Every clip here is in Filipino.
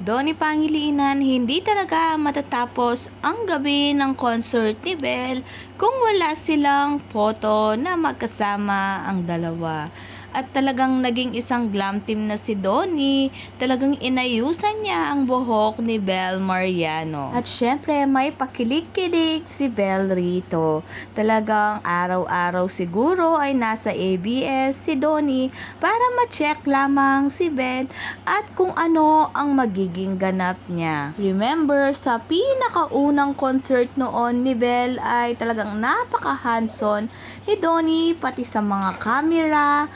Donnie Pangilinan, hindi talaga matatapos ang gabi ng concert ni Belle kung wala silang photo na magkasama ang dalawa. At talagang naging isang glam team na si Donnie, talagang inayusan niya ang buhok ni Belle Mariano. At syempre may pakilig-kilig si Belle rito. Talagang araw-araw siguro ay nasa ABS si Donnie para ma-check lamang si Belle at kung ano ang magiging ganap niya. Remember, sa pinakaunang concert noon ni Belle ay talagang napaka-handsome ni Donnie pati sa mga camera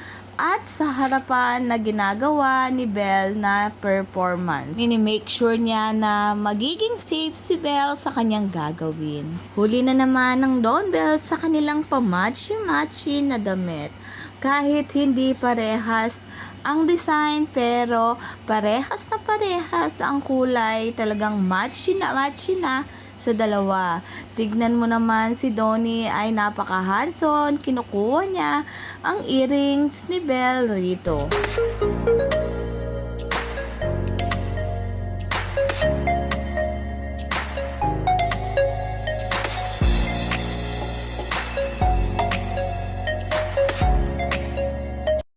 at sa harapan na ginagawa ni Belle na performance. Mini-make sure niya na magiging safe si Belle sa kanyang gagawin. Huli na naman ng Don Belle sa kanilang pamachi-machi na damit. Kahit hindi parehas ang design pero parehas na parehas ang kulay, talagang matchy na sa dalawa. Tignan mo naman si Donnie ay napaka-handsome, kinukuha niya ang earrings ni Belle rito.